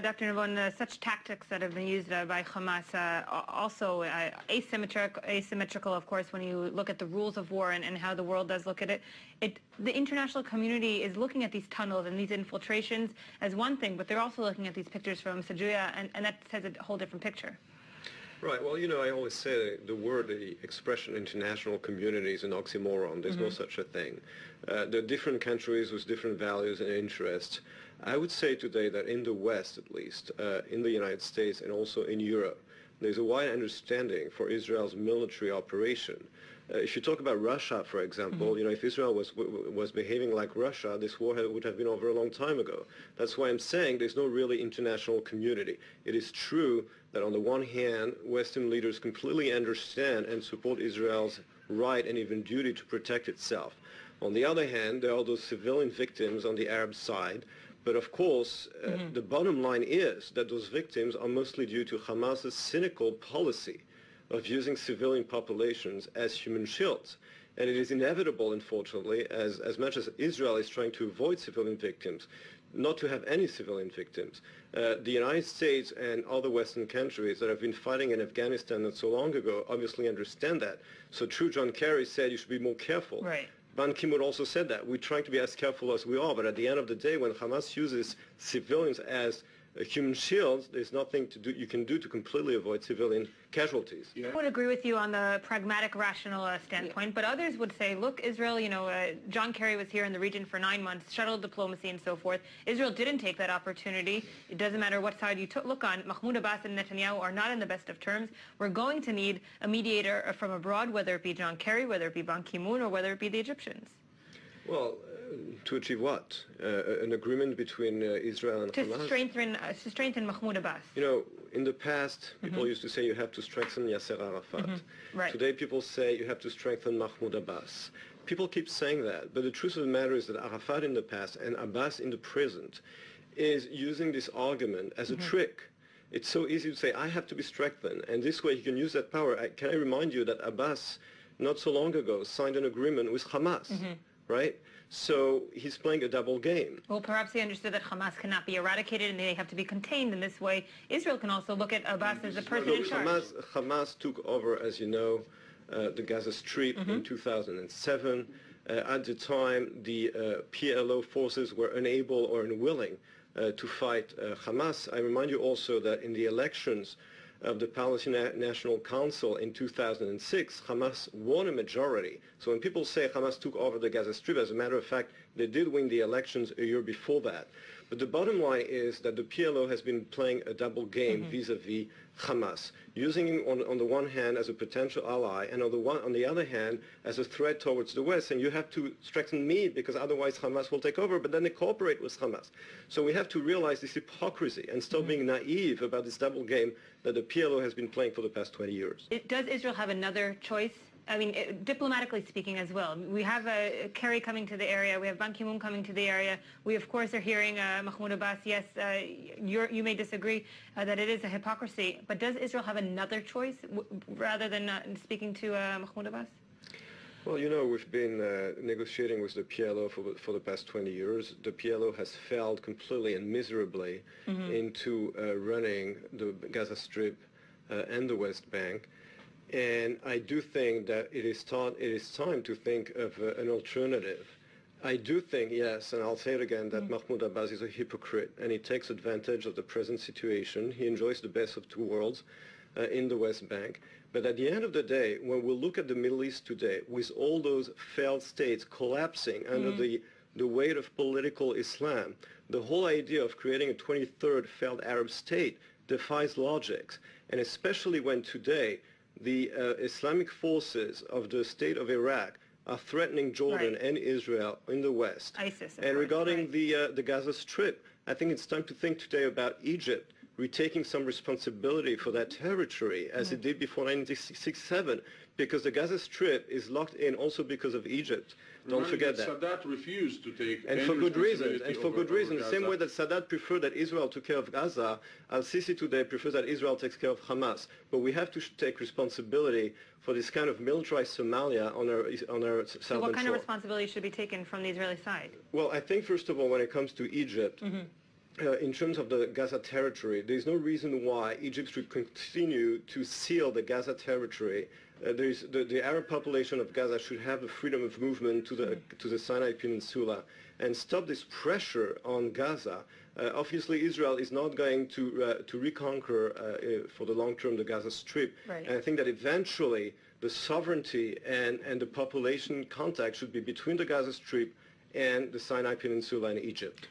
Dr. Navon, such tactics that have been used by Hamas, also asymmetrical, of course, when you look at the rules of war and how the world does look at it. The international community is looking at these tunnels and these infiltrations as one thing, but they're also looking at these pictures from Sajuya, and that says a whole different picture. Right. Well, I always say the expression international community is an oxymoron. There's no such a thing. There are different countries with different values and interests. I would say today that in the West, at least, in the United States and also in Europe, there's a wide understanding for Israel's military operation. If you talk about Russia, for example, if Israel was behaving like Russia, this war would have been over a long time ago. That's why I'm saying there's no really international community. It is true that on the one hand, Western leaders completely understand and support Israel's right and even duty to protect itself. On the other hand, there are those civilian victims on the Arab side. But of course, the bottom line is that those victims are mostly due to Hamas's cynical policy of using civilian populations as human shields. And it is inevitable, unfortunately, as much as Israel is trying to avoid civilian victims, not to have any civilian victims. The United States and other Western countries that have been fighting in Afghanistan not so long ago obviously understand that. So true, John Kerry said you should be more careful. Right. Ban Ki-moon also said that. We're trying to be as careful as we are, but at the end of the day, when Hamas uses civilians as human shields, there's nothing you can do to completely avoid civilian casualties. Yeah. I would agree with you on the pragmatic, rational standpoint, but others would say, look, Israel, John Kerry was here in the region for 9 months, shuttle diplomacy and so forth. Israel didn't take that opportunity. It doesn't matter what side you look on. Mahmoud Abbas and Netanyahu are not in the best of terms. We're going to need a mediator from abroad, whether it be John Kerry, whether it be Ban Ki-moon, or whether it be the Egyptians. Well, to achieve what? An agreement between Israel and Hamas? To strengthen Mahmoud Abbas. In the past, people used to say you have to strengthen Yasser Arafat. Right. Today, people say you have to strengthen Mahmoud Abbas. People keep saying that, but the truth of the matter is that Arafat in the past and Abbas in the present is using this argument as a trick. It's so easy to say, I have to be strengthened, and this way he can use that power. Can I remind you that Abbas, not so long ago, signed an agreement with Hamas, right? So he's playing a double game. Well, perhaps he understood that Hamas cannot be eradicated and they have to be contained in this way. Israel can also look at Abbas as the person in charge. Hamas took over, as you know, the Gaza Strip in 2007. At the time, the PLO forces were unable or unwilling to fight Hamas. I remind you also that in the elections of the Palestinian National Council in 2006, Hamas won a majority. So when people say Hamas took over the Gaza Strip, as a matter of fact, they did win the elections a year before that. But the bottom line is that the PLO has been playing a double game vis-a-vis Hamas, using him on the one hand as a potential ally and on the other hand as a threat towards the West. And you have to strengthen me because otherwise Hamas will take over, but then they cooperate with Hamas. So we have to realize this hypocrisy and stop being naive about this double game that the PLO has been playing for the past 20 years. Does Israel have another choice? I mean, diplomatically speaking as well. We have Kerry coming to the area. We have Ban Ki-moon coming to the area. We, of course, are hearing Mahmoud Abbas. Yes, you may disagree that it is a hypocrisy. But does Israel have another choice rather than speaking to Mahmoud Abbas? Well, we've been negotiating with the PLO for the past 20 years. The PLO has failed completely and miserably into running the Gaza Strip and the West Bank. And I do think that it is time to think of an alternative. I do think, yes, and I'll say it again, that Mahmoud Abbas is a hypocrite and he takes advantage of the present situation. He enjoys the best of two worlds in the West Bank. But at the end of the day, when we look at the Middle East today, with all those failed states collapsing under the weight of political Islam, the whole idea of creating a 23rd failed Arab state defies logic. And especially when today, the Islamic forces of the state of Iraq are threatening Jordan and Israel in the West. ISIS, and regarding the Gaza Strip, I think it's time to think today about Egypt retaking some responsibility for that territory as it did before 1967, because the Gaza Strip is locked in also because of Egypt. Don't forget that. Sadat refused to take and for good reasons. And for good reasons. The same way that Sadat preferred that Israel took care of Gaza, al-Sisi today prefers that Israel takes care of Hamas. But we have to take responsibility for this kind of militarized Somalia on our southern So what kind shore. of responsibility should be taken from the Israeli side? Well, I think first of all, when it comes to Egypt, in terms of the Gaza territory, there's no reason why Egypt should continue to seal the Gaza territory. The Arab population of Gaza should have the freedom of movement to the Sinai Peninsula and stop this pressure on Gaza. Obviously, Israel is not going to reconquer for the long term the Gaza Strip. Right. And I think that eventually the sovereignty and the population contact should be between the Gaza Strip and the Sinai Peninsula and Egypt.